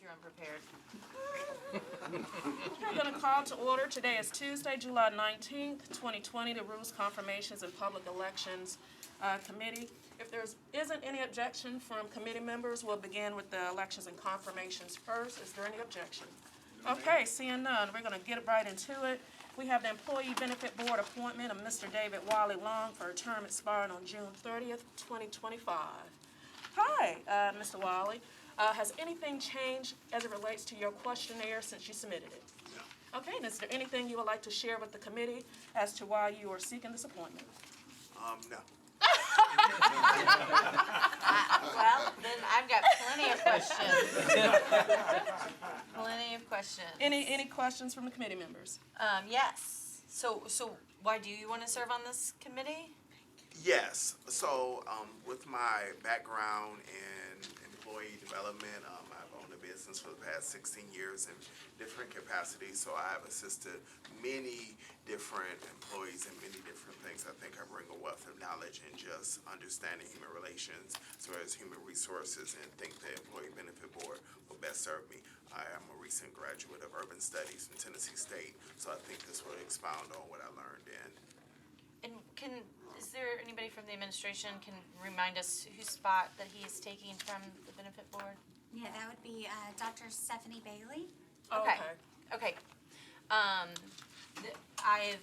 you're unprepared. We're going to call to order. Today is Tuesday, July 19th, 2020, the Rules, Confirmations, and Public Elections Committee. If there isn't any objection from committee members, we'll begin with the elections and confirmations first. Is there any objection? Okay, seeing none, we're going to get right into it. We have the Employee Benefit Board appointment of Mr. David Wiley Long for a term expiring on June 30th, 2025. Hi, Mr. Wiley. Has anything changed as it relates to your questionnaire since you submitted it? No. Okay, and is there anything you would like to share with the committee as to why you are seeking this appointment? No. Well, then I've got plenty of questions. Plenty of questions. Any questions from the committee members? Yes. So why do you want to serve on this committee? Yes. So, with my background in employee development, I've owned a business for the past 16 years in different capacities. So I have assisted many different employees in many different things. I think I bring a wealth of knowledge in just understanding human relations as well as human resources, and think the Employee Benefit Board will best serve me. I am a recent graduate of Urban Studies from Tennessee State, so I think this will expound on what I learned in. And is there anybody from the administration can remind us whose spot that he is taking from the benefit board? Yeah, that would be Dr. Stephanie Bailey. Okay.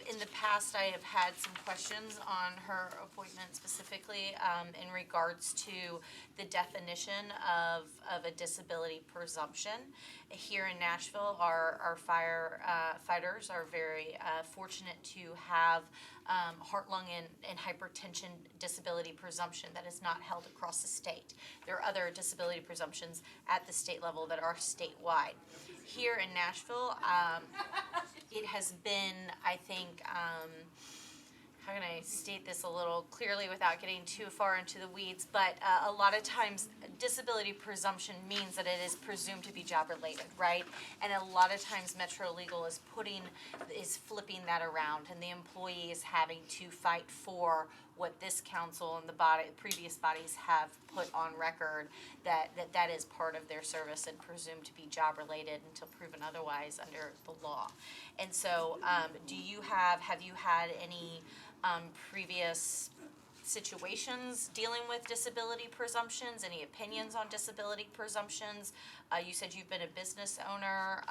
In the past, I have had some questions on her appointment specifically in regards to the definition of a disability presumption. Here in Nashville, our firefighters are very fortunate to have heart, lung, and hypertension disability presumption that is not held across the state. There are other disability presumptions at the state level that are statewide. Here in Nashville, it has been, I think, how can I state this a little clearly without getting too far into the weeds, but a lot of times disability presumption means that it is presumed to be job related, right? And a lot of times Metro Legal is flipping that around, and the employee is having to fight for what this council and the previous bodies have put on record, that is part of their service and presumed to be job related until proven otherwise under the law. And so have you had any previous situations dealing with disability presumptions? Any opinions on disability presumptions? You said you've been a business owner.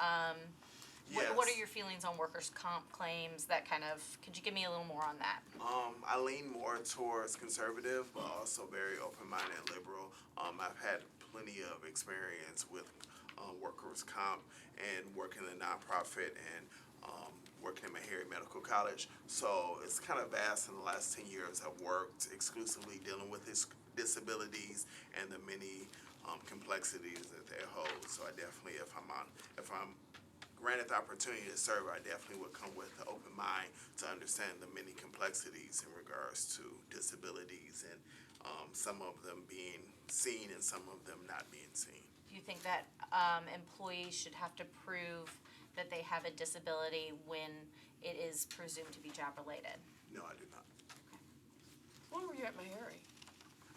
Yes. What are your feelings on workers' comp claims? That kind of, could you give me a little more on that? I lean more towards conservative, but also very open-minded and liberal. I've had plenty of experience with workers' comp and working in a nonprofit and working at Meharry Medical College. So it's kind of vast. In the last 10 years, I've worked exclusively dealing with disabilities and the many complexities that they hold. So I definitely, if I'm granted the opportunity to serve, I definitely would come with an open mind to understand the many complexities in regards to disabilities, and some of them being seen and some of them not being seen. Do you think that employees should have to prove that they have a disability when it is presumed to be job related? No, I do not. When were you at Meharry?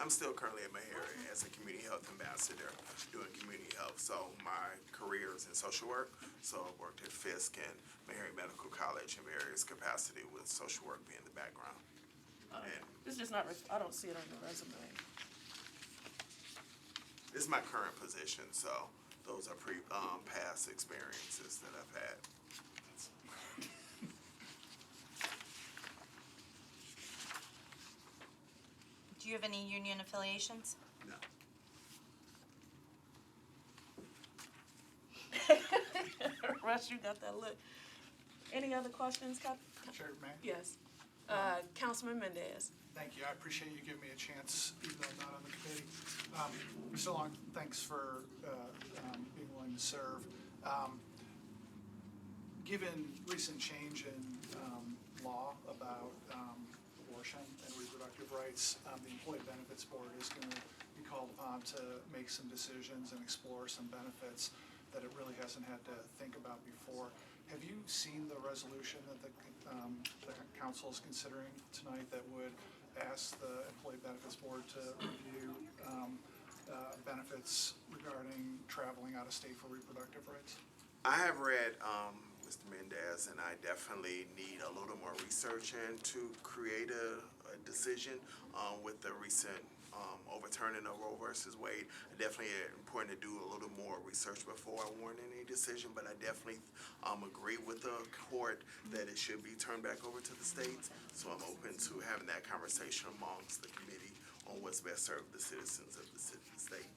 I'm still currently at Meharry as a community health ambassador doing community health. So my career is in social work. So I've worked at Fisk and Meharry Medical College in various capacity, with social work being the background. It's just not, I don't see it on your resume. This is my current position, so those are past experiences that I've had. Do you have any union affiliations? No. Russ, you got that look. Any other questions, Captain? Sure, Mayor. Yes. Councilman Mendez. Thank you. I appreciate you giving me a chance, even though I'm not on the committee. Mr. Long, thanks for being willing to serve. Given recent change in law about abortion and reproductive rights, the Employee Benefits Board is going to be called upon to make some decisions and explore some benefits that it really hasn't had to think about before. Have you seen the resolution that the council is considering tonight that would ask the Employee Benefits Board to review benefits regarding traveling out of state for reproductive rights? I have read Mr. Mendez, and I definitely need a little more research and to create a decision with the recent overturning of Roe versus Wade. I definitely important to do a little more research before I warn any decision, but I definitely agree with the court that it should be turned back over to the states. So I'm open to having that conversation amongst the committee on what's best served the citizens of the state.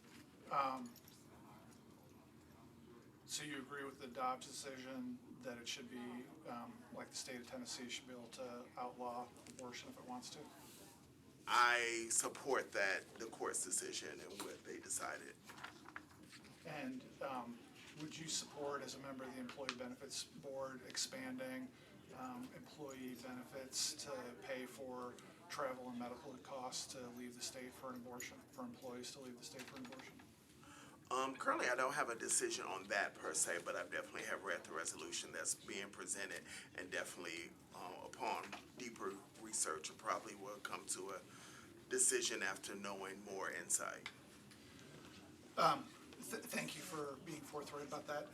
So you agree with the Dobbs decision that it should be, like the state of Tennessee should be able to outlaw abortion if it wants to? I support that, the court's decision and what they decided. And would you support, as a member of the Employee Benefits Board, expanding employee benefits to pay for travel and medical costs to leave the state for an abortion, for employees to leave the state for an abortion? Currently, I don't have a decision on that per se, but I definitely have read the resolution that's being presented, and definitely upon deeper research, I probably will come to a decision after knowing more insight. Thank you for being forthright about that.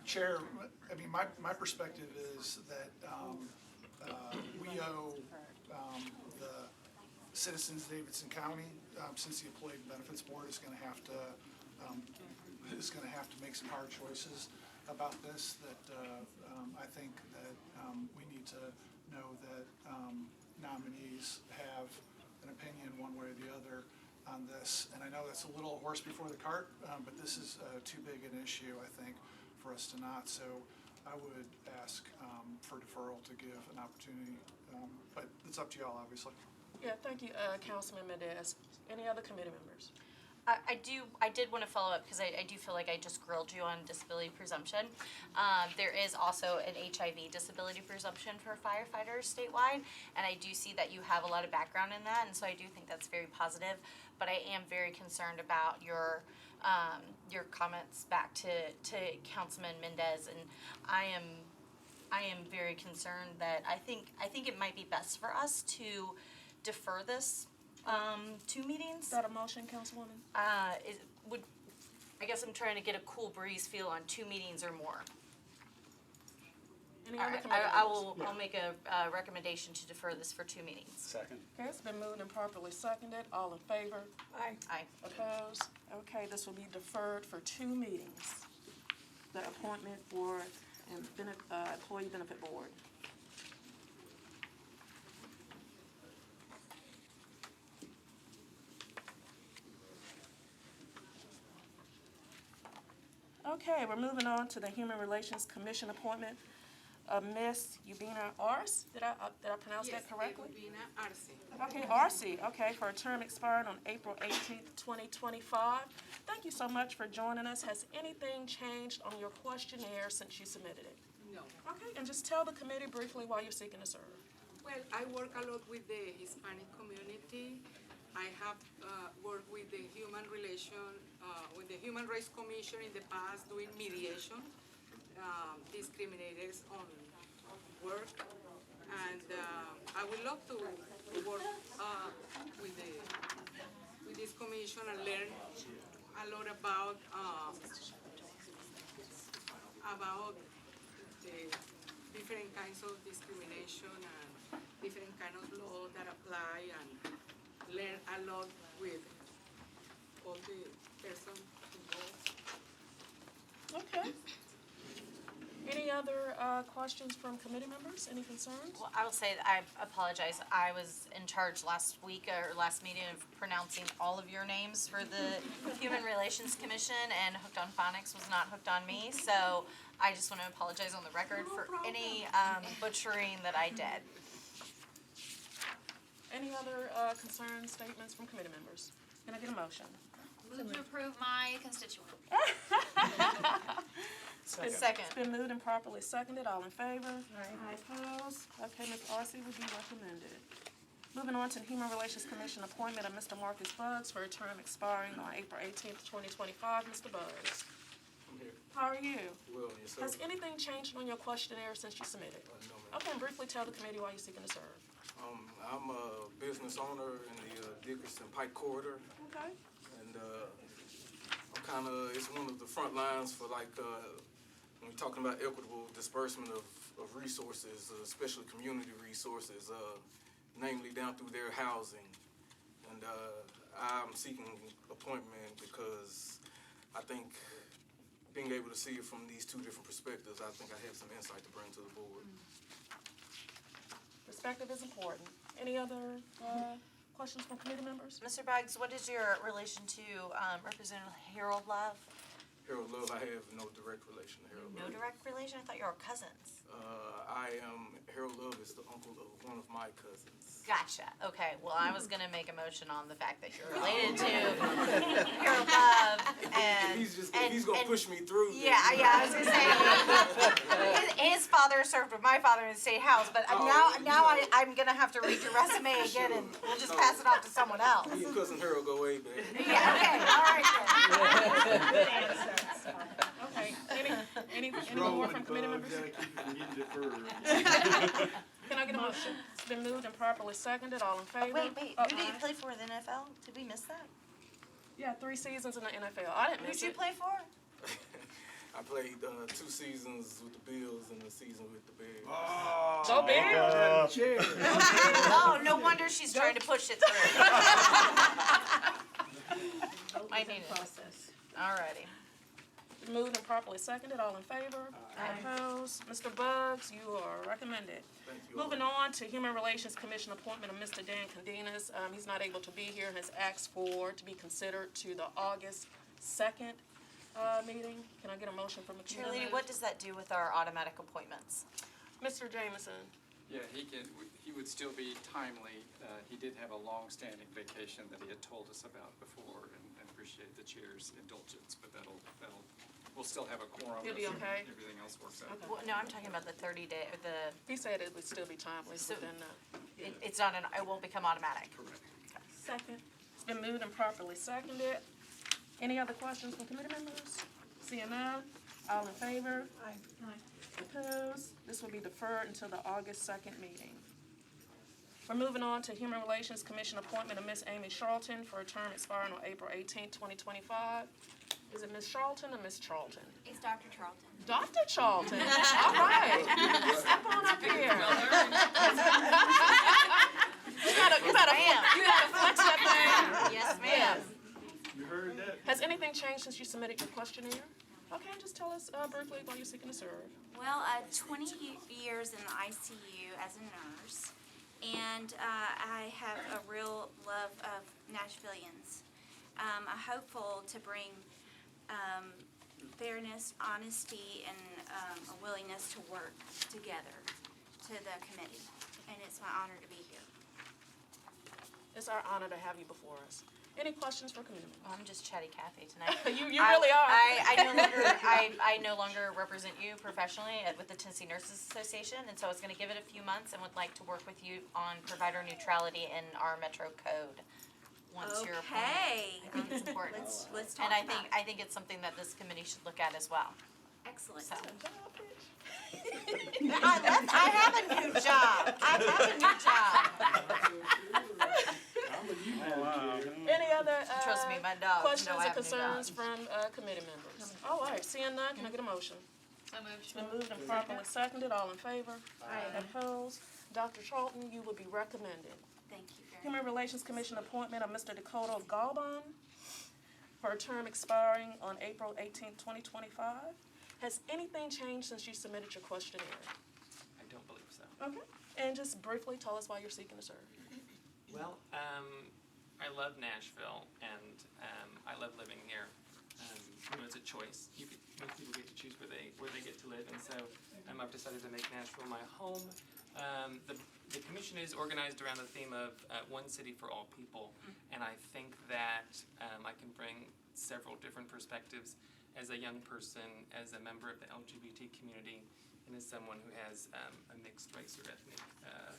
Chair, I mean, my perspective is that we owe the citizens of Davidson County, since the Employee Benefits Board is going to have to make some hard choices about this, that I think that we need to know that nominees have an opinion one way or the other on this. And I know that's a little horse before the cart, but this is too big an issue, I think, for us to not. So I would ask for deferral to give an opportunity, but it's up to y'all, obviously. Yeah, thank you, Councilman Mendez. Any other committee members? I did want to follow up because I do feel like I just grilled you on disability presumption. There is also an HIV disability presumption for firefighters statewide, and I do see that you have a lot of background in that, and so I do think that's very positive. But I am very concerned about your comments back to Councilman Mendez, and I am very concerned that I think it might be best for us to defer this 2 meetings. Is that a motion, Councilwoman? I guess I'm trying to get a cool breeze feel on 2 meetings or more. Any All other right, committee members? I'll make a recommendation to defer this for 2 meetings. Second. Okay, it's been moved and properly seconded. All in favor? Aye. Opposed? Okay, this will be deferred for 2 meetings. The appointment for Employee Benefit Board. Okay, we're moving on to the Human Relations Commission appointment of Miss Ubina Ars. Did I pronounce that correctly? Ubina Arce. Okay, Arce, okay, for a term expiring on April 18th, 2025. Thank you so much for joining us. Has anything changed on your questionnaire since you submitted it? No. Okay, and just tell the committee briefly why you're seeking to serve. Well, I work a lot with the Hispanic community. I have worked with the Human Rights Commission in the past doing mediation, discriminators on work, and I would love to work with this commission and learn a lot about the different kinds of discrimination and different kinds of laws that apply, and learn a lot with all the persons involved. Okay. Any other questions from committee members? Any concerns? Well, I will say that I apologize. I was in charge last week or last meeting of pronouncing all of your names for the Human Relations Commission, and Hooked on Phonics was not hooked on me. So I just want to apologize on the record for any butchering that I did. Any other concerns, statements from committee members? Can I get a motion? Move to approve my constituent. Second. It's been moved and properly seconded. All in favor? Aye. Opposed? Okay, Ms. Arce will be recommended. Moving on to the Human Relations Commission appointment of Mr. Marcus Buggs for a term expiring on April 18th, 2025. Mr. Buggs, I'm here. how are you? Well, yes, sir. Has anything changed on your questionnaire since you submitted? No, ma'am. Okay, and briefly tell the committee why you're seeking to serve. I'm a business owner in the Dickerson Pike Corridor, Okay. and it's one of the front lines for like, when we're talking about equitable disbursement of resources, especially community resources, namely down through their housing. And I'm seeking appointment because I think being able to see it from these two different perspectives, I think I have some insight to bring to the board. Perspective is important. Any other questions from committee members? Mr. Baggs, what is your relation to Representative Harold Love? Harold Love, I have no direct relation to Harold No Love. direct relation? I thought you were cousins. Harold Love is the uncle of one of my cousins. Gotcha. Okay. Well, I was gonna make a motion on the fact that you're related to Harold Love and If he's gonna push me through. then- yeah. I was gonna say his father served with my father in the state house, but I'm gonna have to read your resume again, and we'll just pass it off to someone else. Me and cousin Harold go way back. Yeah. Okay. All right then. Good answer. Okay, any more from committee members? Can I get a motion? It's been moved and properly seconded, all in favor? Wait. Oh, Who did you aye. play for in the NFL? Did we miss that? Yeah, 3 seasons in the NFL. I didn't Who miss did you it. play for? I played 2 seasons with the Bills and a season with the Bears. Go Bears! Oh, no wonder she's trying to push it through. I need it. Alrighty. Moved and properly seconded, all in favor? Opposed? Mr. Buggs, you are recommended. Thank you all. Moving on to Human Relations Commission appointment of Mr. Dan Candinas. He's not able to be here and has asked for to be considered to the August 2nd meeting. Can I get a motion from the committee? Cheerleader, what does that do with our automatic appointments? Mr. Jameson. Yeah, he would still be timely. He did have a long-standing vacation that he had told us about before, and appreciate the chair's indulgence, but we'll still have a quorum. He'll be if okay? Everything else works out. Okay. Well, no, I'm talking about the 30-day, or He said it would still be timely So- within it's not it won't become automatic. Correct. Second. It's been moved and properly seconded. Any other questions from committee members? Seeing none, all in favor? Aye. Opposed? This will be deferred until the August 2nd meeting. We're moving on to Human Relations Commission appointment of Ms. Amy Charlton for a term expiring on April 18th, 2025. Is it Ms. Charlton or Ms. Charlton? It's Dr. Charlton. Dr. Charlton, all right. Step on up here. You gotta flex that thing. Yes, ma'am. You heard that? Has anything changed since you submitted your questionnaire? Okay, just tell us briefly why you're seeking to serve. Well, 20 years in the ICU as a nurse, and I have a real love of Nashvillians. I'm hopeful to bring fairness, honesty, and a willingness to work together to the committee, and it's my honor to be here. It's our honor to have you before us. Any questions for committee Oh, I'm just chatty Cathy tonight. members? You really are. I no longer represent you professionally with the Tennessee Nurses Association, and so I was gonna give it a few months and would like to work with you on provider neutrality in our metro code. Once you're appointed. Okay. I think it's important. Let's talk And I about it. think it's something that this committee should look at as well. Excellent. So. I have a new job. Any other Trust me, my dogs questions know I or have a new concerns job. from committee members? All right, seeing none, can I get a motion? So moved. It's been moved and properly seconded. All in favor? Aye. Opposed? Dr. Charlton, you will be recommended. Thank you very much. Human Relations Commission appointment of Mr. Dakota Gaubon for a term expiring on April 18th, 2025. Has anything changed since you submitted your questionnaire? I don't believe so. Okay. And just briefly tell us why you're seeking to serve. Well, I love Nashville, and I love living here. It's a choice. Most people get to choose where they get to live, and so I've decided to make Nashville my home. The commission is organized around the theme of one city for all people, and I think that I can bring several different perspectives as a young person, as a member of the LGBT community, and as someone who has a mixed race or ethnic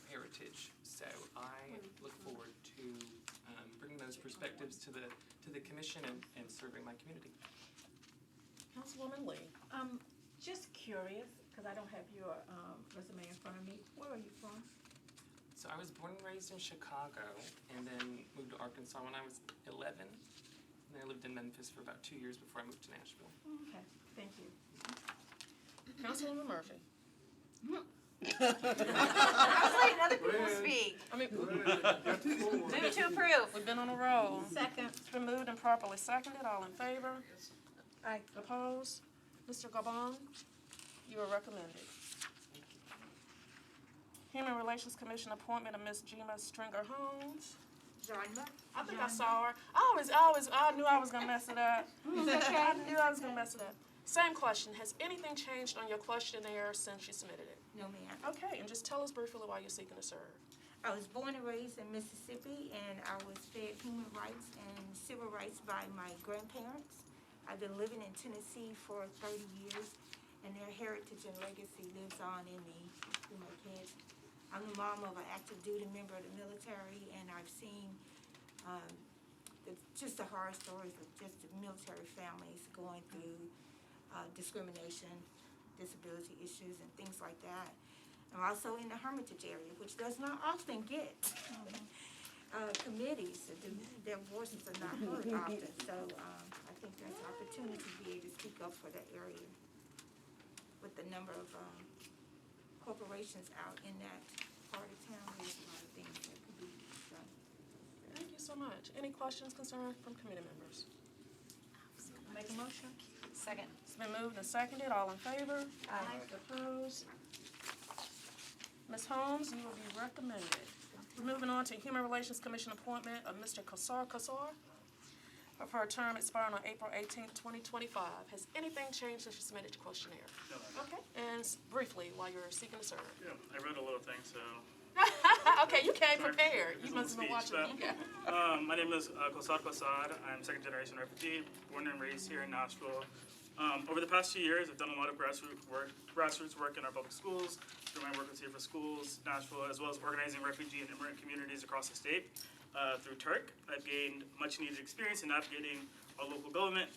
heritage. So I look forward to bringing those perspectives to the commission and serving my community. Councilwoman Lee. Just curious, because I don't have your resume in front of me. Where are you from? So I was born and raised in Chicago, and then moved to Arkansas when I was 11. And I lived in Memphis for about 2 years before I moved to Nashville. Okay, thank you. Councilwoman Murphy. I was letting other people speak. I mean, Move to approve. we've been on a roll. Second. It's been moved and properly seconded. All in favor? Aye. Opposed? Mr. Gaubon, you are recommended. Human Relations Commission appointment of Ms. Gina Stringer Holmes. I think I saw her. I knew I was gonna mess it up. I knew I was gonna mess it up. Same question. Has anything changed on your questionnaire since you submitted it? No, ma'am. Okay, and just tell us briefly why you're seeking to serve. I was born and raised in Mississippi, and I was fed human rights and civil rights by my grandparents. I've been living in Tennessee for 30 years, and their heritage and legacy lives on in me through my kids. I'm the mom of an active duty member of the military, and I've seen just the horror stories of just the military families going through discrimination, disability issues, and things like that. I'm also in the Hermitage area, which does not often get committees. Their voices are not heard often, so I think there's an opportunity to be able to speak up for that area with the number of corporations out in that part of town. There's a lot of things that could be done. Thank you so much. Any questions, concerns from committee members? Make a motion? Second. It's been moved and seconded. All in favor? Aye. Opposed? Ms. Holmes, you will be recommended. We're moving on to Human Relations Commission appointment of Mr. Kassar for a term expiring on April 18th, 2025. Has anything changed since you submitted your questionnaire? No. Okay, and briefly, while you're seeking to serve. Yeah, I wrote a little thing, so. Okay, you came prepared. You must have been watching. Speech, Yeah. My name is Kassar. I'm second generation refugee, born and raised here in Nashville. Over the past 2 years, I've done a lot of grassroots work in our public schools, through my work with Save for Schools, Nashville, as well as organizing refugee and immigrant communities across the state. Through Turk, I've gained much needed experience in navigating our local government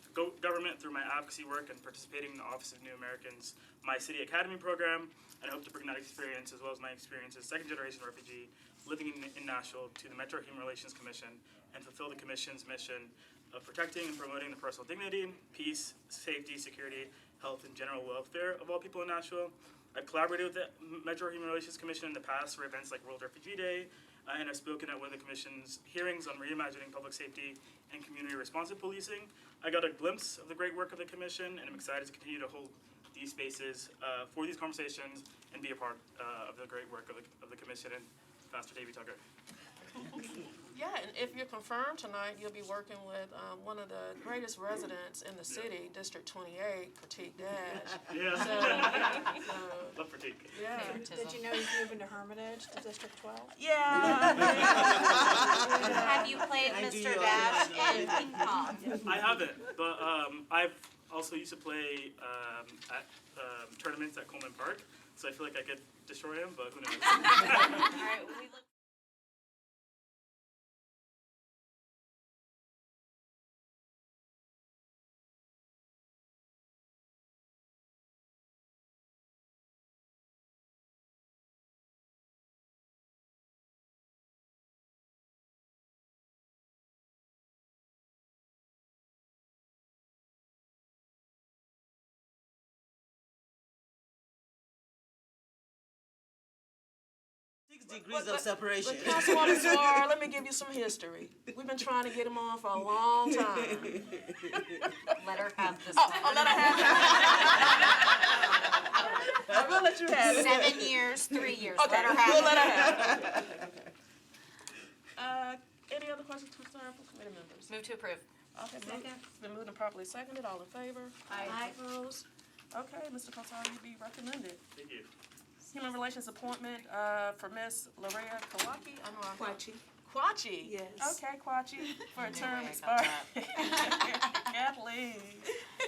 through my advocacy work and participating in the Office of New Americans, my City Academy program, and I hope to bring that experience, as well as my experience as second generation refugee living in Nashville, to the Metro Human Relations Commission and fulfill the Commission's mission of protecting and promoting the personal dignity, peace, safety, security, health, and general welfare of all people in Nashville. I've collaborated with the Metro Human Relations Commission in the past for events like World Refugee Day, and I've spoken at one of the Commission's hearings on reimagining public safety and community responsive policing. I got a glimpse of the great work of the Commission, and I'm excited to continue to hold these spaces for these conversations and be a part of the great work of the Commission and Pastor Davey Tucker. Yeah, and if you're confirmed tonight, you'll be working with one of the greatest residents in the city, District 28, Pratik Dash. Yeah. So, Love Pratik. yeah. Did you know he's moving to Hermitage, to District 12? Yeah. Have you played Mr. Dash in ping pong? I haven't, but I've also used to play at tournaments at Coleman Park, so I feel like I could destroy him, but who knows. All right, we look. Degrees of separation. But Councilwoman Swar, let me give you some history. We've been trying to get him on for a long time. Let her have this. Oh, let her have it. I will let you have it. 7 years, 3 years. Okay, Let her have we'll it. let her have it. Any other questions, concerns from committee members? Move to approve. Okay, it's been moved and properly seconded. All in favor? Aye. Opposed? Okay, Mr. Courthouse, you be recommended. Thank you. Human Relations appointment for Ms. Larea Kawaki. I know Kwachi. Kwachi? Yes. Okay, Kwachi, for a term way I expiring. got Kathleen.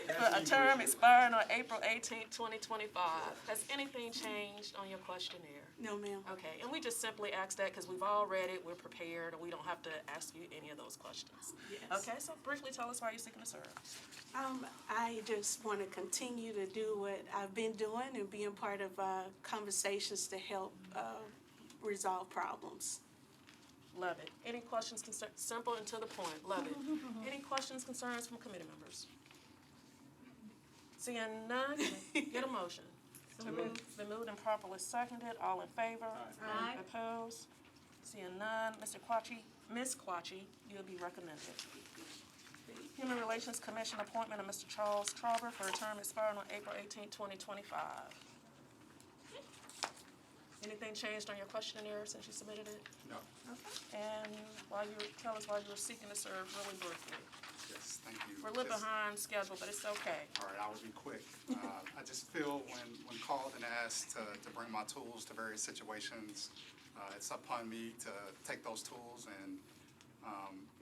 For a term expiring on April 18th, 2025. Has anything changed on your questionnaire? No, ma'am. Okay, and we just simply ask that because we've all read it, we're prepared, and we don't have to ask you any of those questions. Yes. Okay, so briefly tell us why you're seeking to serve. I just want to continue to do what I've been doing and being part of conversations to help resolve problems. Love it. Any questions, simple and to the point, love it. Any questions, concerns from committee members? Seeing none, can I get a motion? It's been moved and properly seconded, all in favor? Aye. Opposed? Seeing none, Ms. Quachie, you'll be recommended. Human Relations Commission appointment of Mr. Charles Trauber for a term expiring on April 18, 2025. Anything changed on your questionnaire since you submitted it? No. Okay. And tell us why you were seeking to serve really briefly. Yes, thank you. We're a little behind schedule, but it's okay. All right, I will be quick. I just feel when called and asked to bring my tools to various situations, it's upon me to take those tools and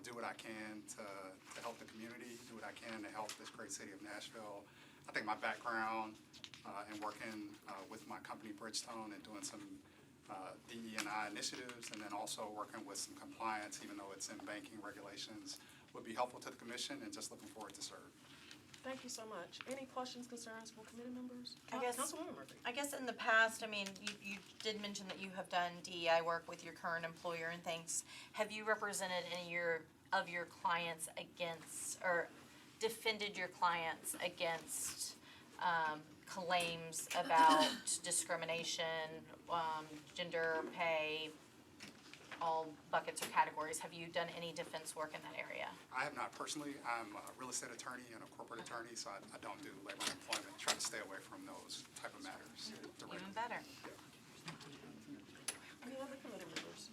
do what I can to help the community, do what I can to help this great city of Nashville. I think my background in working with my company Bridgestone and doing some DE&I initiatives, and then also working with some compliance, even though it's in banking regulations, would be helpful to the commission, and just looking forward to serve. Thank you so much. Any questions, concerns from committee members? Councilwoman Murphy. I guess in the past, I mean, you did mention that you have done DEI work with your current employer and things. Have you represented any of your clients against, or defended your clients against claims about discrimination, gender, pay, all buckets or categories? Have you done any defense work in that area? I have not personally. I'm a real estate attorney and a corporate attorney, so I don't do labor and employment. Try to stay away from those type of matters. Even better. Any other committee members?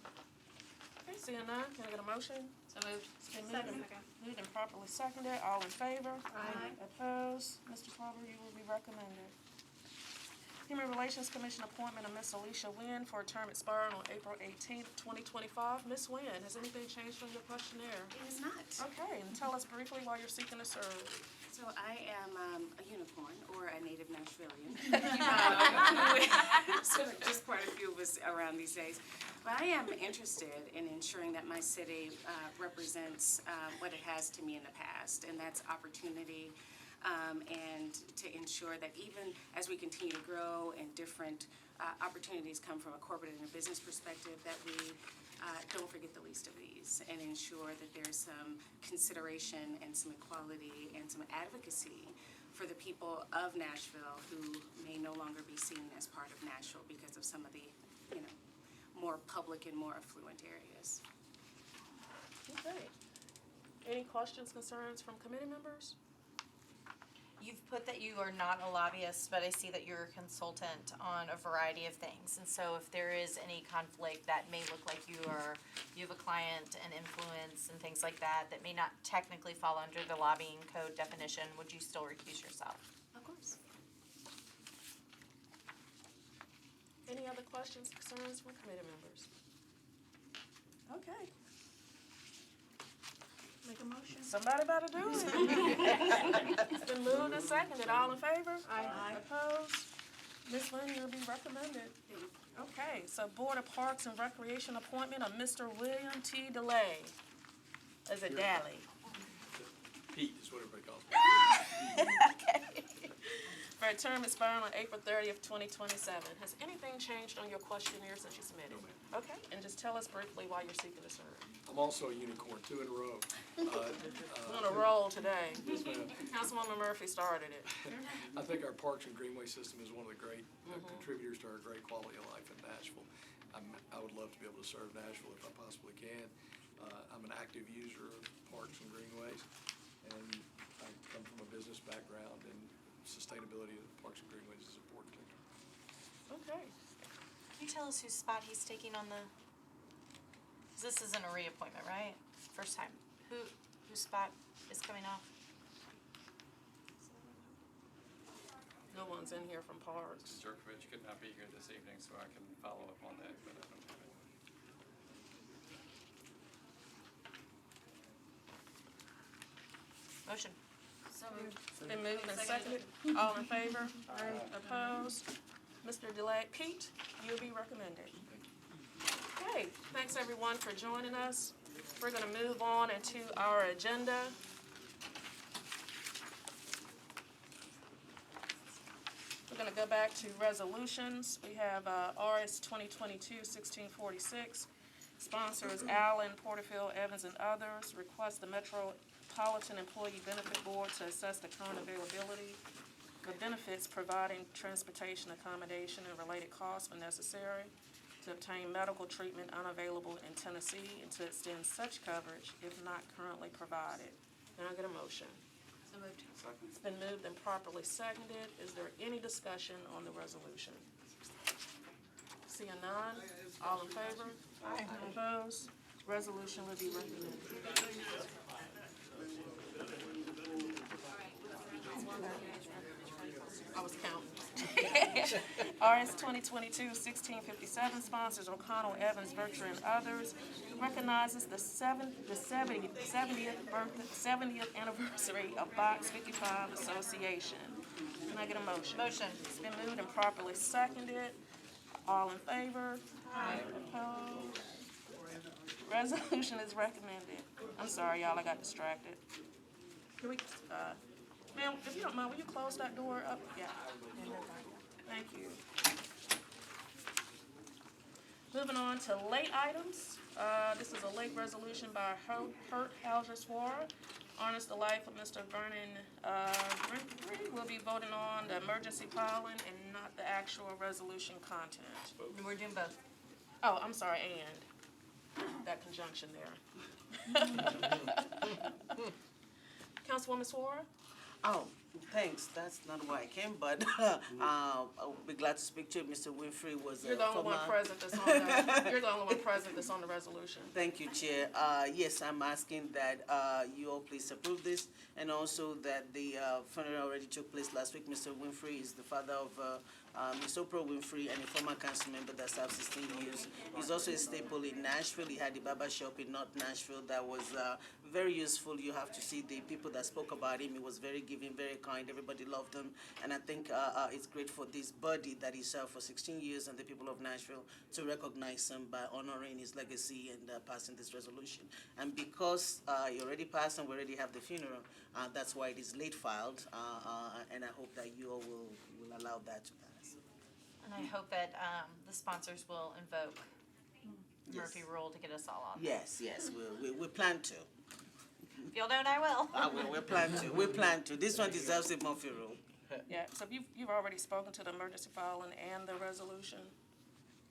Okay, seeing none, can I get a motion? So moved. Moved and properly seconded, all in favor? Aye. Opposed? Mr. Carver, you will be recommended. Human Relations Commission appointment of Ms. Alicia Nguyen for a term expiring on April 18th, 2025. Ms. Nguyen, has anything changed from your questionnaire? It is not. Okay, and tell us briefly why you're seeking to serve. So I am a unicorn, or a native Nashvilleian. So just quite a few of us around these days. But I am interested in ensuring that my city represents what it has to me in the past, and that's opportunity, and to ensure that even as we continue to grow and different opportunities come from a corporate and a business perspective, that we don't forget the least of these, and ensure that there's some consideration and some equality and some advocacy for the people of Nashville who may no longer be seen as part of Nashville because of some of the, more public and more affluent areas. Okay. Any questions, concerns from committee members? You've put that you are not a lobbyist, but I see that you're a consultant on a variety of things. And so if there is any conflict that may look like you have a client and influence and things like that may not technically fall under the lobbying code definition, would you still recuse yourself? Of course. Any other questions, concerns from committee members? Okay. Make a motion. Somebody better do it. It's been moved and seconded. All in favor? Aye. Opposed? Ms. Lynn, you'll be recommended. Okay, so Board of Parks and Recreation appointment of Mr. William T. DeLay. Is it Daly? Pete is what everybody calls me. Okay. For a term expiring on April 30th, 2027. Has anything changed on your questionnaire since you submitted? No, ma'am. Okay, and just tell us briefly why you're seeking to serve. I'm also a unicorn, 2 in a row. We're on a roll today. Yes, ma'am. Councilwoman Murphy started it. I think our Parks and Greenway system is one of the great contributors to our great quality of life in Nashville. I would love to be able to serve Nashville if I possibly can. I'm an active user of parks and greenways, and I come from a business background, and sustainability of parks and greenways is important to me. Okay. Can you tell us whose spot he's taking on the, 'cause this isn't a reappointment, right? First time. Whose spot is coming off? No one's in here from Parks. Mrs. Jerkovich could not be here this evening, so I can follow up on that, but I don't have it. Motion. So moved. Been moved and seconded. All in favor? Aye. Opposed? Mr. DeLay, Pete, you'll be recommended. Okay, thanks everyone for joining us. We're gonna move on into our agenda. We're gonna go back to resolutions. We have RS 2022-1646. Sponsors Allen, Porterfield, Evans, and others. Request the Metropolitan Employee Benefit Board to assess the current availability of benefits, providing transportation, accommodation, and related costs when necessary to obtain medical treatment unavailable in Tennessee and to extend such coverage if not currently provided. Can I get a motion? So moved. It's been moved and properly seconded. Is there any discussion on the resolution? Seeing none, all in favor? Aye. Opposed? Resolution will be recommended. I was counting. RS 2022-1657, sponsors O'Connell, Evans, Virtue, and others, recognizes the 70th anniversary of Box 55 Association. Can I get a motion? Motion. It's been moved and properly seconded. All in favor? Aye. Opposed? Resolution is recommended. I'm sorry, y'all, I got distracted. Can we, ma'am, if you don't mind, will you close that door up? Yeah. Thank you. Moving on to late items. This is a late resolution by Hurt Hauser Swara. Honors the life of Mr. Vernon Brinkley. We'll be voting on the emergency filing and not the actual resolution content. We're doing both. Oh, I'm sorry, and that conjunction there. Councilwoman Swara? Oh, thanks. That's not why I came, but I'll be glad to speak to you. Mr. Winfrey was You're the only one present that's on the, you're the only one present that's on the resolution. Thank you, Chair. Yes, I'm asking that you all please approve this, and also that the funeral already took place last week. Mr. Winfrey is the father of Ms. Oprah Winfrey and a former council member that served 16 years. He's also a staple in Nashville. He had a barber shop in North Nashville that was very useful. You have to see the people that spoke about him. He was very giving, very kind. Everybody loved him. And I think it's great for this body that he served for 16 years and the people of Nashville to recognize him by honoring his legacy and passing this resolution. And because he already passed and we already have the funeral, that's why it is late filed. And I hope that you all will allow that to pass. And I hope that the sponsors will invoke Murphy Rule to get us all on. Yes, we plan to. If y'all don't, I will. We plan to. We plan to. This one deserves a Murphy Rule. Yeah, so you've already spoken to the emergency filing and the resolution?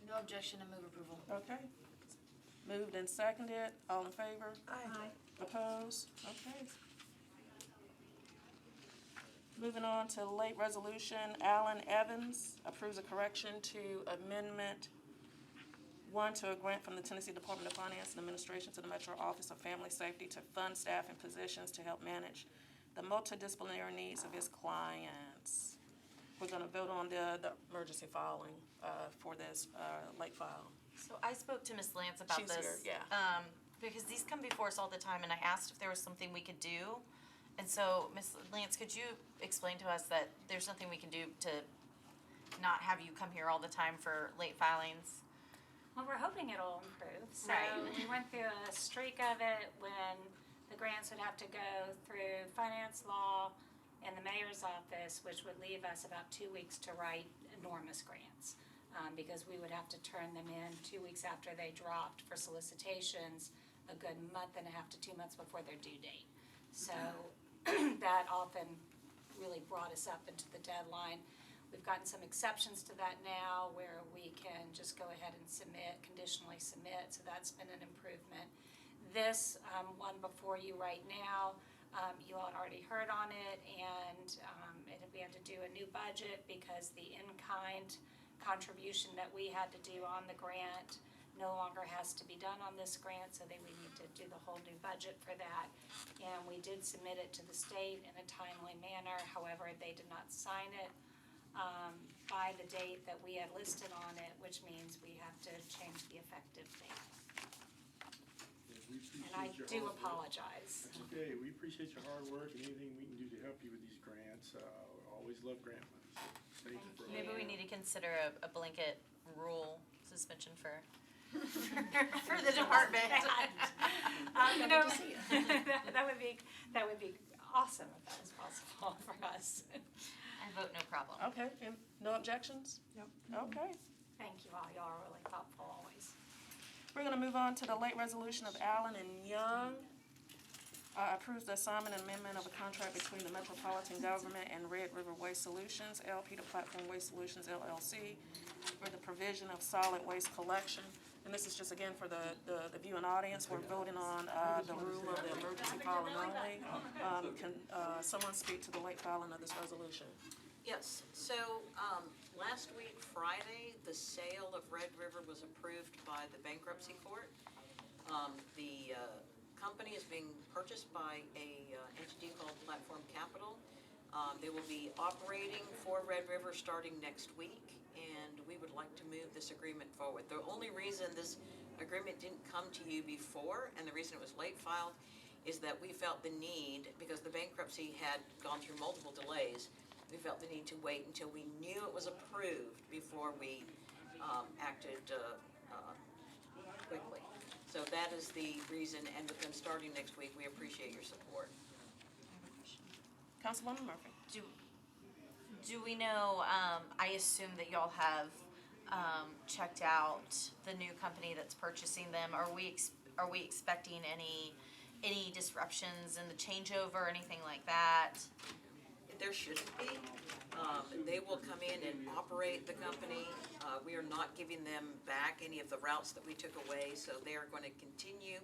No objection and move approval. Okay. Moved and seconded. All in favor? Aye. Opposed? Okay. Moving on to late resolution, Allen Evans approves a correction to Amendment 1 to a grant from the Tennessee Department of Finance and Administration to the Metro Office of Family Safety to fund staff and positions to help manage the multidisciplinary needs of his clients. We're gonna vote on the emergency filing for this late file. So I spoke to Ms. Lance about She's this. here, yeah. Because these come before us all the time, and I asked if there was something we could do. And so, Ms. Lance, could you explain to us that there's something we can do to not have you come here all the time for late filings? Well, we're hoping it'll improve. So Right. we went through a streak of it when the grants would have to go through finance, law, and the mayor's office, which would leave us about 2 weeks to write enormous grants. Because we would have to turn them in 2 weeks after they dropped for solicitations, a good month and a half to 2 months before their due date. So that often really brought us up into the deadline. We've gotten some exceptions to that now where we can just go ahead and submit, conditionally submit, so that's been an improvement. This one before you right now, you all had already heard on it, and we had to do a new budget because the in-kind contribution that we had to do on the grant no longer has to be done on this grant, so we need to do the whole new budget for that. And we did submit it to the state in a timely manner, however, they did not sign it by the date that we had listed on it, which means we have to change the effective date. And I do apologize. That's okay, we appreciate your hard work and anything we can do to help you with these grants. Always love grant money, so thank you for all. Maybe we need to consider a blanket rule suspension for for the department. You know, that would be awesome if that was possible for us. I vote no problem. Okay, and no objections? Nope. Okay. Thank you all, y'all are really thoughtful always. We're gonna move on to the late resolution of Allen and Young. Approves the assignment and amendment of a contract between the Metropolitan Government and Red River Waste Solutions, LP to Platform Waste Solutions LLC, for the provision of solid waste collection. And this is just again for the viewing audience, we're voting on, the rule of the emergency filing only. Can, someone speak to the late filing of this resolution? Yes, so, last week, Friday, the sale of Red River was approved by the bankruptcy court. The company is being purchased by a entity called Platform Capital. They will be operating for Red River starting next week, and we would like to move this agreement forward. The only reason this agreement didn't come to you before, and the reason it was late filed, is that we felt the need, because the bankruptcy had gone through multiple delays, we felt the need to wait until we knew it was approved before we acted quickly. So that is the reason, and with them starting next week, we appreciate your support. Councilwoman Murphy. Do we know, I assume that y'all have checked out the new company that's purchasing them. Are we expecting any disruptions in the changeover or anything like that? There shouldn't be. They will come in and operate the company. We are not giving them back any of the routes that we took away, so they are going to continue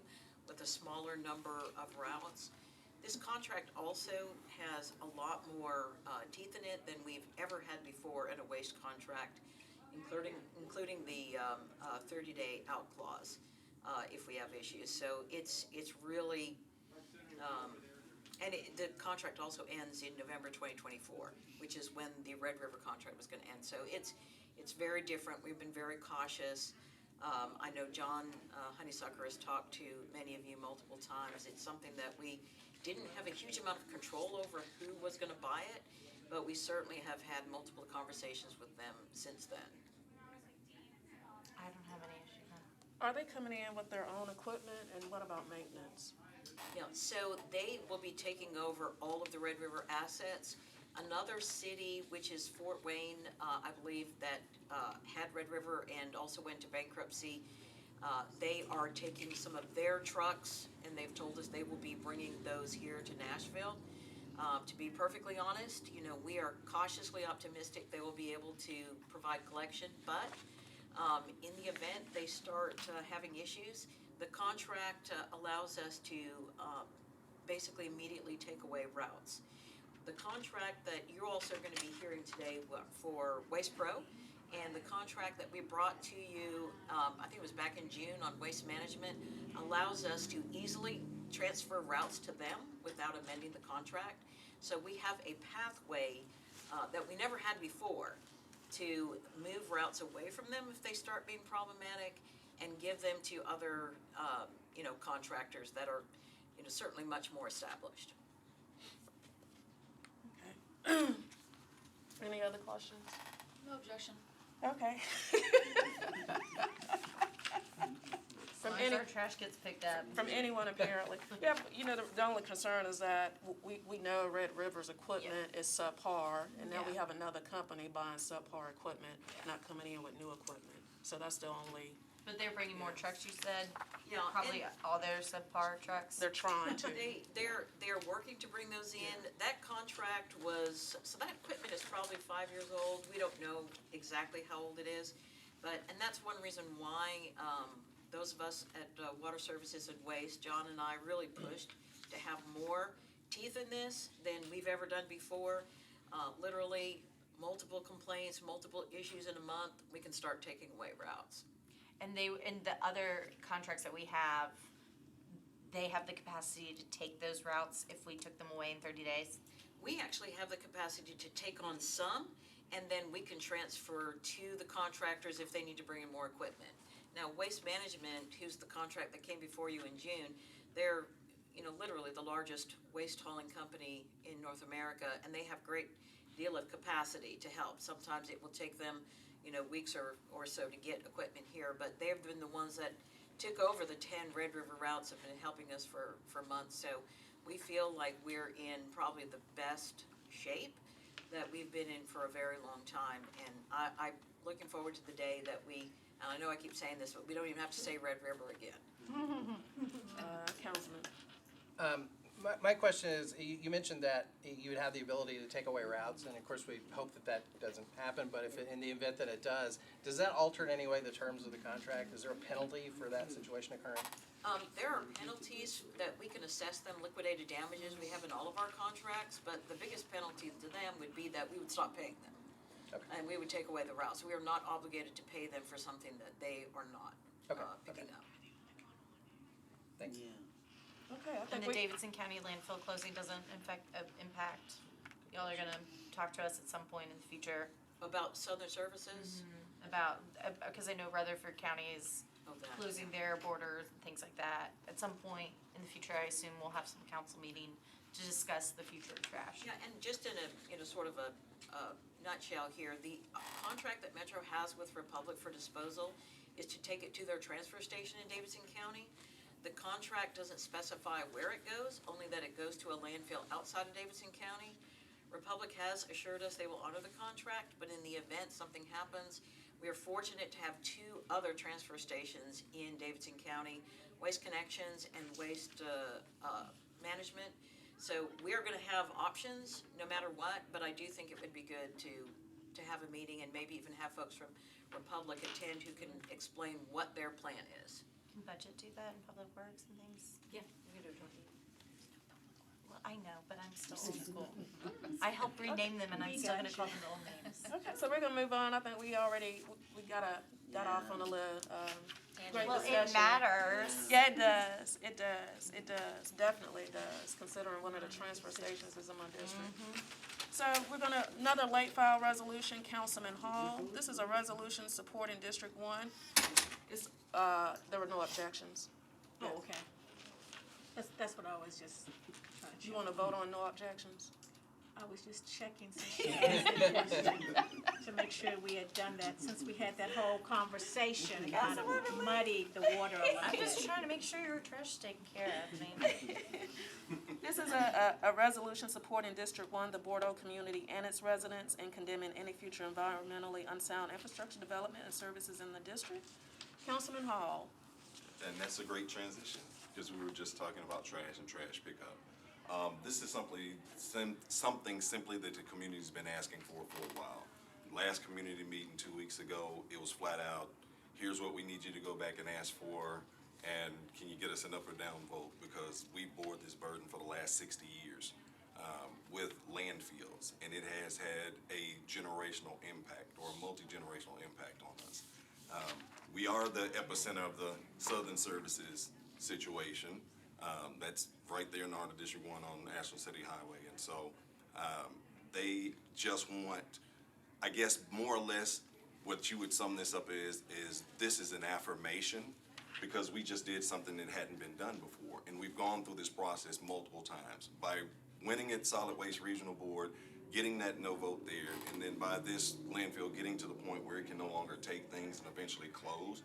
with a smaller number of routes. This contract also has a lot more teeth in it than we've ever had before in a waste contract, including the 30-day out clause if we have issues. So it's really, and the contract also ends in November 2024, which is when the Red River contract was going to end. So it's very different. We've been very cautious. I know John Honeysucker has talked to many of you multiple times. It's something that we didn't have a huge amount of control over who was going to buy it, but we certainly have had multiple conversations with them since then. I don't have any issue then. Are they coming in with their own equipment, and what about maintenance? Yeah, so they will be taking over all of the Red River assets. Another city, which is Fort Wayne, I believe that had Red River and also went to bankruptcy, they are taking some of their trucks, and they've told us they will be bringing those here to Nashville. To be perfectly honest, we are cautiously optimistic they will be able to provide collection, but in the event they start having issues, the contract allows us to basically immediately take away routes. The contract that you're also going to be hearing today for Waste Pro, and the contract that we brought to you, I think it was back in June on waste management, allows us to easily transfer routes to them without amending the contract. So we have a pathway that we never had before to move routes away from them if they start being problematic, and give them to other, contractors that are, certainly much more established. Okay. Any other questions? No objection. Okay. As long as our trash gets picked up. From anyone apparently. Yeah, but, the only concern is that we know Red River's equipment is subpar, and now we have another company buying subpar equipment, not coming in with new equipment. So that's the only. But they're bringing more trucks, you said? Yeah, Probably all their subpar trucks? They're trying to. They're working to bring those in. That contract so that equipment is probably 5 years old. We don't know exactly how old it is, and that's one reason why those of us at Water Services and Waste, John and I, really pushed to have more teeth in this than we've ever done before. Literally, multiple complaints, multiple issues in a month, we can start taking away routes. And in the other contracts that we have, they have the capacity to take those routes if we took them away in 30 days? We actually have the capacity to take on some, and then we can transfer to the contractors if they need to bring in more equipment. Now, Waste Management, who's the contract that came before you in June, they're, literally the largest waste hauling company in North America, and they have great deal of capacity to help. Sometimes it will take them weeks or so to get equipment here, but they've been the ones that took over the 10 Red River routes, have been helping us for months. So we feel like we're in probably the best shape that we've been in for a very long time. And I'm looking forward to the day that we And I know I keep saying this, but we don't even have to say Red River again. Councilman. My question is, you mentioned that you would have the ability to take away routes, and of course we hope that that doesn't happen, but if in the event that it does that alter in any way the terms of the contract? Is there a penalty for that situation occurring? There are penalties that we can assess them, liquidated damages, we have in all of our contracts, but the biggest penalty to them would be that we would stop paying them. Okay. And we would take away the routes. We are not obligated to pay them for something that they are not picking up. Thanks. Okay, I And think the we, Davidson County landfill closing doesn't impact, y'all are gonna talk to us at some point in the future About Southern Services, about, because I know Rutherford County is oh, that. closing their borders and things like that. At some point in the future, I assume we'll have some council meeting to discuss the future of trash. Yeah, and just in a sort of a nutshell here, the contract that Metro has with Republic for disposal is to take it to their transfer station in Davidson County. The contract doesn't specify where it goes, only that it goes to a landfill outside of Davidson County. Republic has assured us they will honor the contract, but in the event something happens, we are fortunate to have 2 other transfer stations in Davidson County, Waste Connections and Waste Management. So we are gonna have options no matter what, but I do think it would be good to have a meeting and maybe even have folks from Republic attend who can explain what their plan is. Can budget do that in Public Works and things? Yeah, we can do it. Well, I know, but I'm still old school. I helped rename them and I'm still gonna call them the old names. okay, so we're gonna move on. I think we already, we got off on a little, great Well, discussion. it matters. Yeah, it does, definitely it does, considering one of the transfer stations is in my district. So we're gonna, another late file resolution, Councilman Hall. This is a resolution supporting District 1. It's, there were no objections. Oh, okay. That's what I was just trying to check. You wanna vote on no objections? I was just checking since she asked the question to make sure we had done that, since we had that whole conversation, it kind of muddied the water a little I'm bit. just trying to make sure your trash is taken care of, I mean. This is a resolution supporting District 1, the Bordeaux community and its residents, and condemning any future environmentally unsound infrastructure development and services in the district. Councilman Hall. And that's a great transition, because we were just talking about trash and trash pickup. This is something simply that the community's been asking for a while. Last community meeting 2 weeks ago, it was flat out, here's what we need you to go back and ask for, and can you get us an up or down vote? Because we bore this burden for the last 60 years with landfills, and it has had a generational impact or a multi-generational impact on us. We are the epicenter of the Southern Services situation. That's right there in our District 1 on Ashland City Highway. And so they just want, I guess, more or less what you would sum this up is this is an affirmation, because we just did something that hadn't been done before. And we've gone through this process multiple times. By winning at Solid Waste Regional Board, getting that no vote there, and then by this landfill getting to the point where it can no longer take things and eventually close,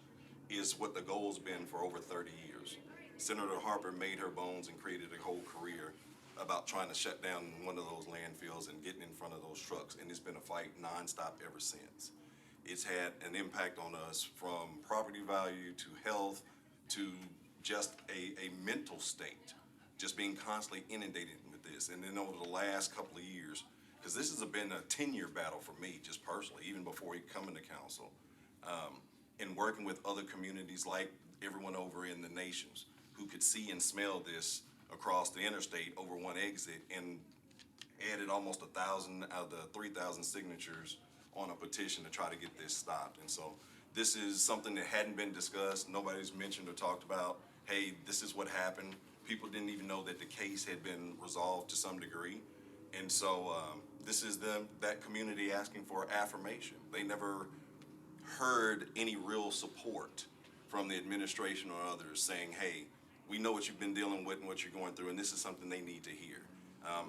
is what the goal's been for over 30 years. Senator Harper made her bones and created a whole career about trying to shut down one of those landfills and getting in front of those trucks, and it's been a fight nonstop ever since. It's had an impact on us from property value to health to just a mental state, just being constantly inundated with this. And then over the last couple of years, because this has been a 10-year battle for me, just personally, even before coming to council, and working with other communities like everyone over in the nations who could see and smell this across the interstate over one exit, and added almost 1,000 out of the 3,000 signatures on a petition to try to get this stopped. And so this is something that hadn't been discussed. Nobody's mentioned or talked about, hey, this is what happened. People didn't even know that the case had been resolved to some degree. And so this is that community asking for affirmation. They never heard any real support from the administration or others saying, hey, we know what you've been dealing with and what you're going through, and this is something they need to hear,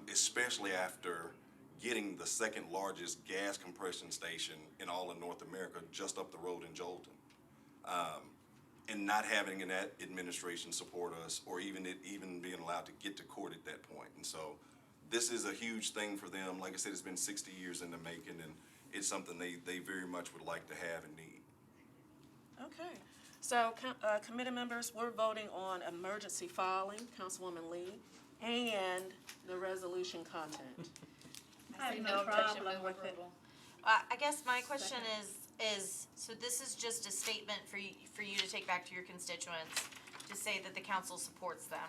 especially after getting the second largest gas compression station in all of North America just up the road in Jolton, and not having that administration support us, or even being allowed to get to court at that point. And so this is a huge thing for them. Like I said, it's been 60 years in the making, and it's something they very much would like to have and need. Okay, so committee members, we're voting on emergency filing, Councilwoman Lee, and the resolution content. I have No no objection, problem move with it. approval. I guess my question is, so this is just a statement for you to take back to your constituents to say that the council supports them?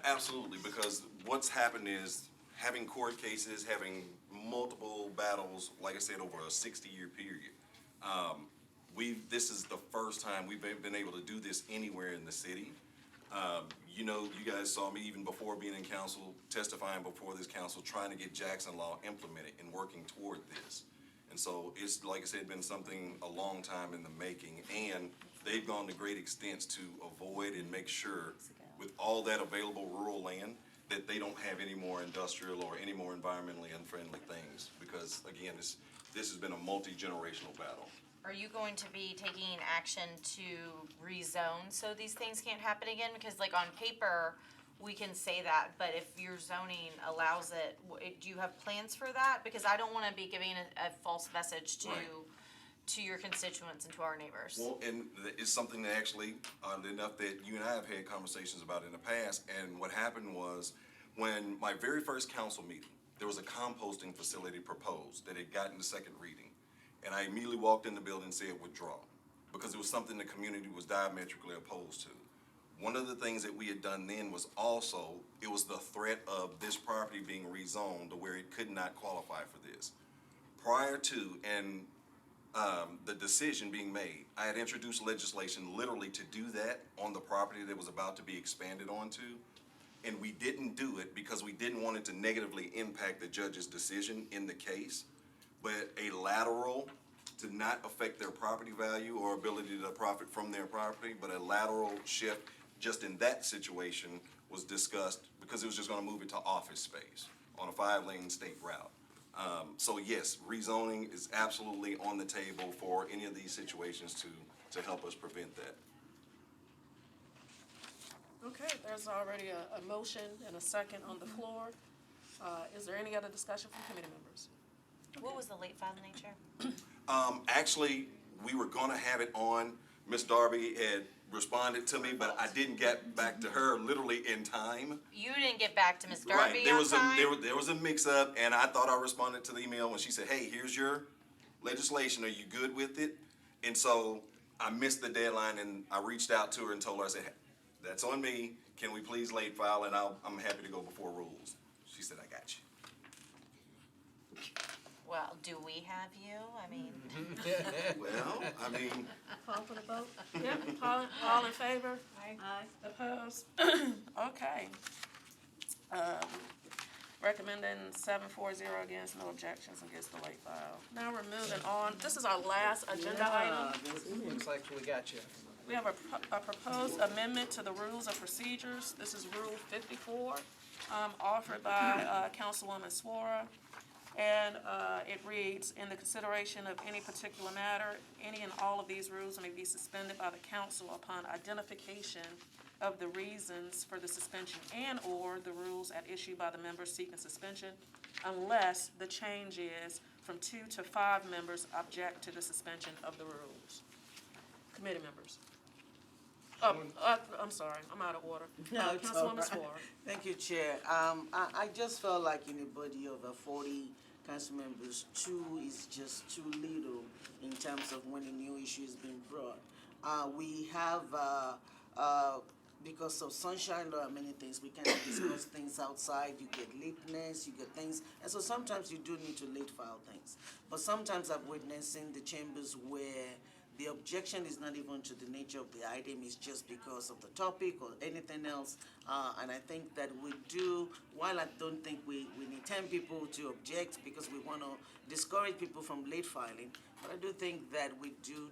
Absolutely, because what's happened is having court cases, having multiple battles, like I said, over a 60-year period. This is the first time we've been able to do this anywhere in the city. You know, you guys saw me even before being in council, testifying before this council, trying to get Jackson Law implemented and working toward this. And so it's, like I said, been something a long time in the making, and they've gone to great extents to avoid and make sure, with all that available rural land, that they don't have any more industrial or any more environmentally unfriendly things. Because again, this has been a multi-generational battle. Are you going to be taking action to rezone so these things can't happen again? Because like on paper, we can say that, but if your zoning allows it, do you have plans for that? Because I don't want to be giving a false message to your constituents and to our neighbors. Well, and it's something that actually, oddly enough, that you and I have had conversations about in the past. And what happened was, when my very first council meeting, there was a composting facility proposed that had gotten the second reading. And I immediately walked in the building and said withdraw, because it was something the community was diametrically opposed to. One of the things that we had done then was also, it was the threat of this property being rezoned to where it could not qualify for this. Prior to, and the decision being made, I had introduced legislation literally to do that on the property that was about to be expanded onto. And we didn't do it because we didn't want it to negatively impact the judge's decision in the case. But a lateral to not affect their property value or ability to profit from their property, but a lateral shift just in that situation was discussed because it was just gonna move it to office space on a 5-lane state route. So yes, rezoning is absolutely on the table for any of these situations to help us prevent that. Okay, there's already a motion and a second on the floor. Is there any other discussion from committee members? What was the late filing nature? Actually, we were gonna have it on. Miss Darby had responded to me, but I didn't get back to her literally in time. You didn't get back to Ms. Darby Right, there on was time? there was a mix-up, and I thought I responded to the email when she said, hey, here's your legislation, are you good with it? And so I missed the deadline, and I reached out to her and told her, I said, hey, that's on me, can we please late file, and I'm happy to go before rules. She said, I got you. Well, do we have you? I mean. Well, I mean. Call for the vote? Yep, all in favor? Aye. Opposed? Okay. Recommending 7-4-0 against, no objections against the late file. Now we're moving on. This is our last agenda item. Looks like we got you. We have a proposed amendment to the rules of procedures. This is Rule 54, offered by Councilwoman Swara. And it reads, in the consideration of any particular matter, any and all of these rules may be suspended by the council upon identification of the reasons for the suspension and/or the rules at issue by the members seeking suspension, unless the change is from 2 to 5 members object to the suspension of the rules. Committee members. I'm sorry, I'm out of order. No, it's all Councilwoman right. Swara. Thank you, Chair. I just felt like in a body of 40 council members, 2 is just too little in terms of when a new issue is being brought. We have, because of sunshine law and many things, we cannot discuss things outside. You get lateness, you get things, and so sometimes you do need to late file things. But sometimes I've witnessed in the chambers where the objection is not even to the nature of the item, it's just because of the topic or anything else. And I think that we do, while I don't think we need 10 people to object because we want to discourage people from late filing, but I do think that we do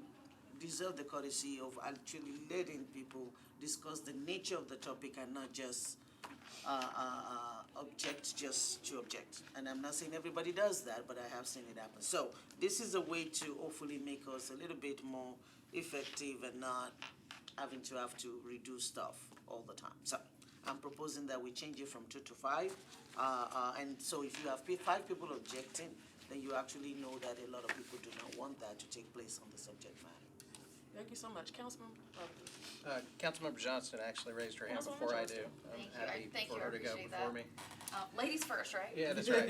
deserve the courtesy of actually letting people discuss the nature of the topic and not just object just to object. And I'm not saying everybody does that, but I have seen it happen. So this is a way to hopefully make us a little bit more effective and not having to have to redo stuff all the time. So I'm proposing that we change it from 2 to 5. And so if you have 5 people objecting, then you actually know that a lot of people do not want that to take place on the subject matter. Thank you so much. Councilmember Bowden. Councilmember Johnston actually raised her hand Councilmember before I do. Johnston. I'm happy for her to go before me. Ladies first, right? Yeah, that's right.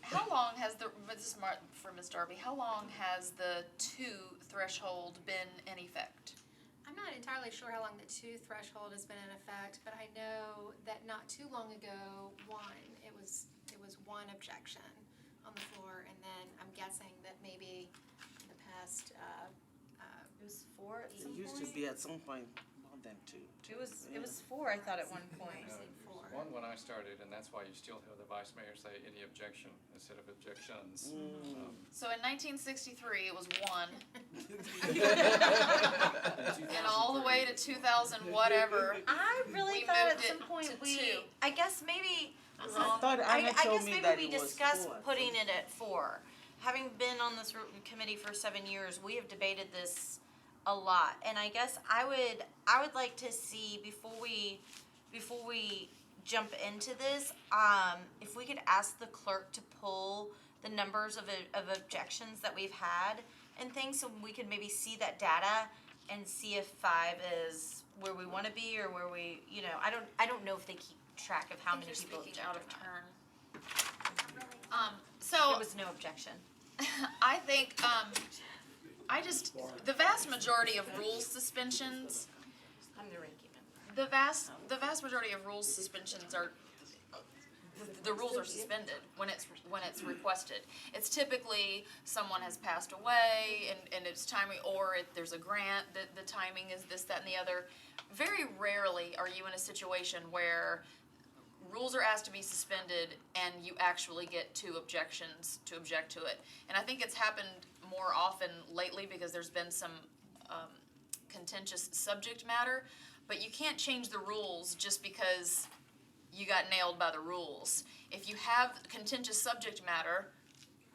How long has this is for Ms. Darby, how long has the 2 threshold been in effect? I'm not entirely sure how long the 2 threshold has been in effect, but I know that not too long ago, it was 1 objection on the floor, and then I'm guessing that maybe in the past, It was 4 at It some used to point. be at some point more than 2. It was 4, I thought, at one point. One when I started, and that's why you still hear the vice mayor say any objection instead of objections. So in 1963, it was 1. And all the way to 2000 whatever. I really we thought at moved some it point to we, 2. I guess maybe, I thought Anna I told guess me maybe that we it was discussed 4. putting it at 4. Having been on this committee for 7 years, we have debated this a lot, and I guess I would like to see before we jump into this, if we could ask the clerk to pull the numbers of objections that we've had and things, so we could maybe see that data and see if 5 is where we want to be or where we, I don't know if they keep track of how many people Speaking object out or of not. turn. So There was no objection. I think, the vast majority of rules suspensions, I'm the ranking member. the vast majority of rules suspensions are, the rules are suspended when it's requested. It's typically someone has passed away and it's timing, or if there's a grant, the timing is this, that, and the other. Very rarely are you in a situation where rules are asked to be suspended and you actually get 2 objections to object to it. And I think it's happened more often lately because there's been some contentious subject matter, but you can't change the rules just because you got nailed by the rules. If you have contentious subject matter,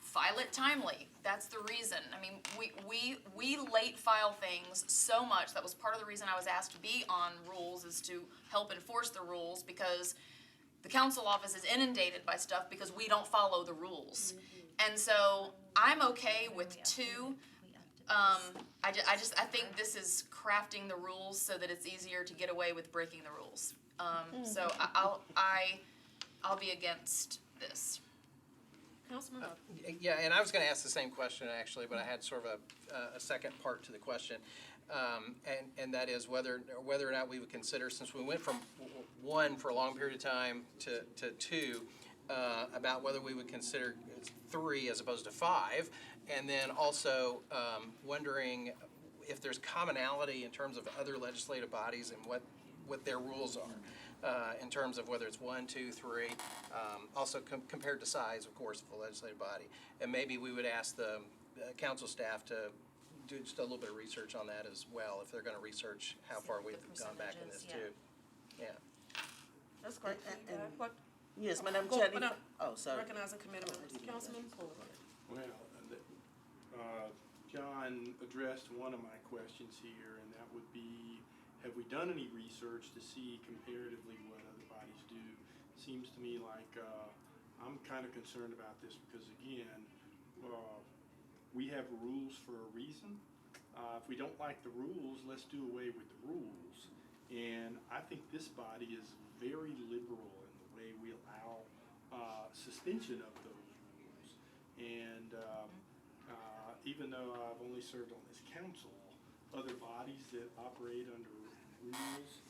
file it timely. That's the reason. I mean, we late file things so much. That was part of the reason I was asked to be on rules, is to help enforce the rules, because the council office is inundated by stuff because we don't follow the rules. And so I'm okay with 2. I think this is crafting the rules so that it's easier to get away with breaking the rules. So I'll be against this. Councilman Yeah, and I was going to ask the same question actually, but I had sort of a second part to the question, and that is whether or not we would consider, since we went from 1 for a long period of time to 2, about whether we would consider 3 as opposed to 5, and then also wondering if there's commonality in terms of other legislative bodies and what their rules are. In terms of whether it's 1, 2, 3, also compared to size, of course, of the legislative body. And maybe we would ask the council staff to do just a little bit of research on that as well, if they're gonna research how far we've gone back in this too. Yeah. That's great feedback. What? Yes, Madam Go- Chair. oh, no. Oh, sorry. Recognizing committee members. Councilman Fuller. Well, John addressed one of my questions here, and that would be, have we done any research to see comparatively what other bodies do? Seems to me like I'm kind of concerned about this because, again, we have rules for a reason. If we don't like the rules, let's do away with the rules. And I think this body is very liberal in the way we allow suspension of those rules. And even though I've only served on this council, other bodies that operate under rules,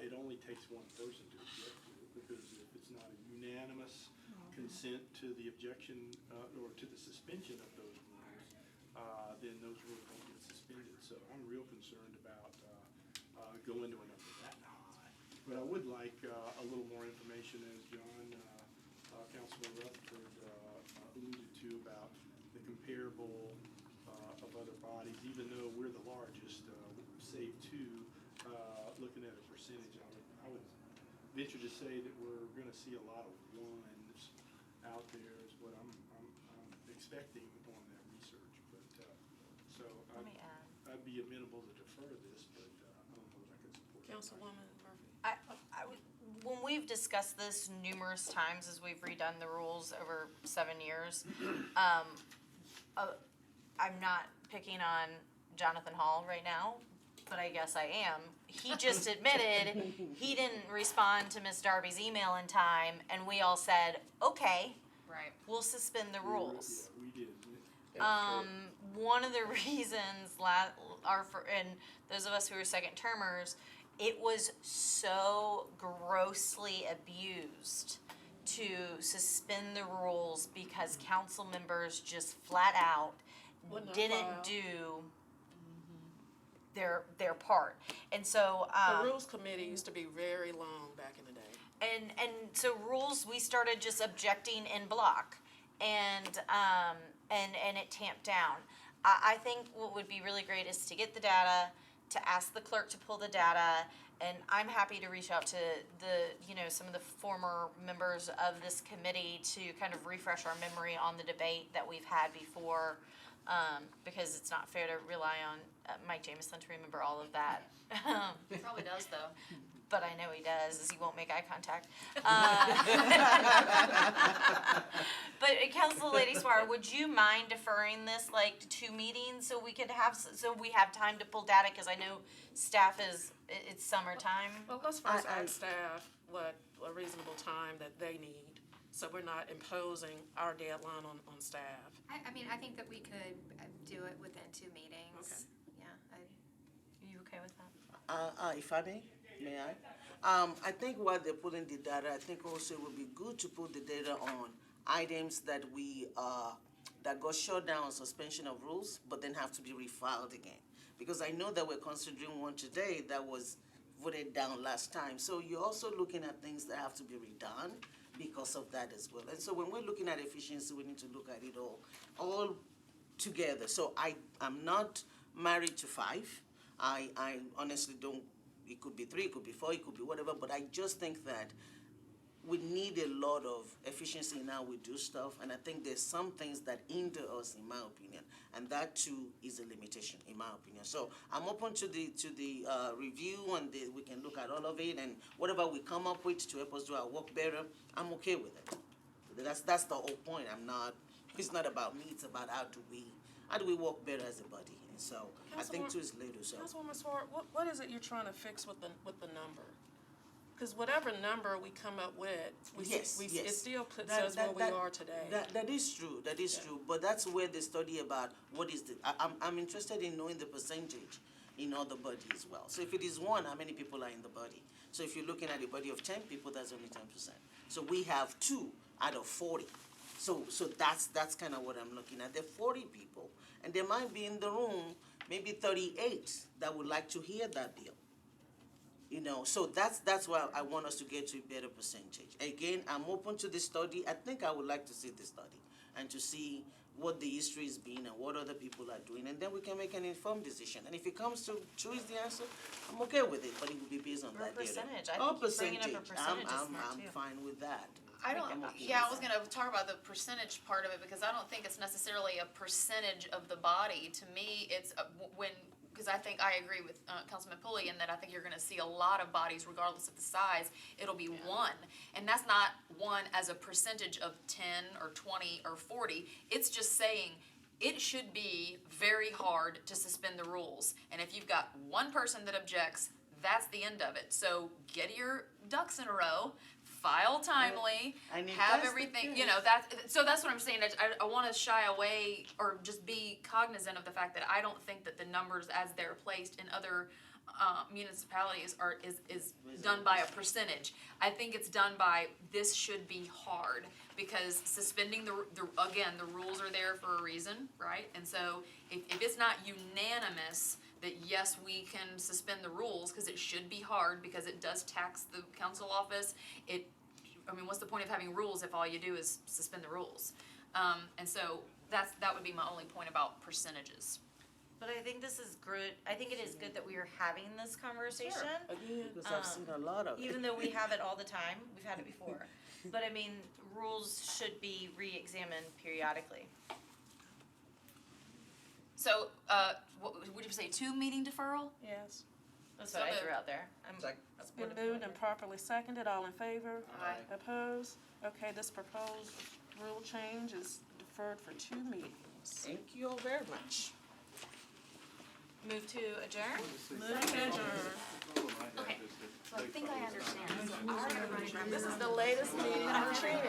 it only takes one person to object to it, because if it's not a unanimous consent to the objection or to the suspension of those rules, then those rules don't get suspended. So I'm real concerned about going to a number that high. But I would like a little more information, as John, Councilman Rutherford alluded to, about the comparable of other bodies, even though we're the largest, save 2, looking at a percentage, I would venture to say that we're going to see a lot of 1s out there is what I'm expecting on that research. But so I'd be amenable to defer this, but I don't know if I could support it. Councilwoman Murphy. When we've discussed this numerous times as we've redone the rules over 7 years, I'm not picking on Jonathan Hall right now, but I guess I am. He just admitted he didn't respond to Ms. Darby's email in time, and we all said, okay, Right. we'll suspend the rules. Yeah, we did. One of the reasons and those of us who are second termers, it was so grossly abused to suspend the rules because council members just flat out Would not didn't file. do their part. And so, The rules committee used to be very long back in the day. and so rules, we started just objecting in block, and it tamped down. I think what would be really great is to get the data, to ask the clerk to pull the data, and I'm happy to reach out to some of the former members of this committee to kind of refresh our memory on the debate that we've had before, because it's not fair to rely on Mike Jamison to remember all of that. He probably does though. But I know he does, as he won't make eye contact. But Council Lady Swire, would you mind deferring this like to 2 meetings so we could so we have time to pull data? Because I know staff it's summertime. Well, let's first ask staff what a reasonable time that they need, so we're not imposing our deadline on staff. I mean, I think that we could do it within 2 meetings. Okay. Yeah, Are you okay with that? If I may I? I think while they're pulling the data, I think also it would be good to put the data on items that that got shut down on suspension of rules, but then have to be refiled again. Because I know that we're considering one today that was voted down last time. So you're also looking at things that have to be redone because of that as well. And so when we're looking at efficiency, we need to look at it all together. So I'm not married to 5. I honestly don't. It could be 3, it could be 4, it could be whatever, but I just think that we need a lot of efficiency in how we do stuff, and I think there's some things that hinder us, in my opinion, and that too is a limitation, in my opinion. So I'm open to the review, and we can look at all of it, and whatever we come up with to help us do our work better, I'm okay with it. That's the whole point. It's not about me, it's about how do we work better as a body. And so I think too is little. So Councilwoman Swart, what is it you're trying to fix with the number? Because whatever number we come up with, it still puts us where we are today. That is true. That is true. But that's where the study about what is I'm interested in knowing the percentage in other body as well. So if it is 1, how many people are in the body? So if you're looking at a body of 10 people, that's only 10%. So we have 2 out of 40. So that's kind of what I'm looking at. There are 40 people, and there might be in the room maybe 38 that would like to hear that deal. So that's why I want us to get to a better percentage. Again, I'm open to the study. I think I would like to see the study and to see what the history has been and what other people are doing, and then we can make an informed decision. And if it comes to 2 is the answer, I'm okay with it, but it will be based on that data. Percentage. I Oh, think bringing up a percentage. percentage is smart I'm too. fine with that. I don't, I'm okay yeah, I with was that. gonna talk about the percentage part of it, because I don't think it's necessarily a percentage of the body. To me, it's because I think I agree with Councilman Pulley in that I think you're gonna see a lot of bodies, regardless of the size, it'll be 1. And that's not 1 as a percentage of 10 or 20 or 40, it's just saying it should be very hard to suspend the rules. And if you've got 1 person that objects, that's the end of it. So get your ducks in a row, file timely, And if have that's the everything, case- so that's what I'm saying. I want to shy away or just be cognizant of the fact that I don't think that the numbers as they're placed in other municipalities is done by a percentage. I think it's done by, this should be hard, because suspending the rules are there for a reason, right? And so if it's not unanimous that yes, we can suspend the rules, because it should be hard, because it does tax the council office. What's the point of having rules if all you do is suspend the rules? And so that would be my only point about percentages. But I think this is good. I think it is good that we are having this conversation. Because I've seen a lot of it. Even though we have it all the time, we've had it before. But I mean, rules should be re-examined periodically. So, what would you say, 2 meeting deferral? Yes. That's what I threw out there. It's been moved and properly seconded. All in favor? Aye. Opposed? Okay, this proposed rule change is deferred for 2 meetings. Thank you all very much. Move to adjourn? Move to adjourn. Okay, so I think I understand. So This is the latest meeting I've chaired.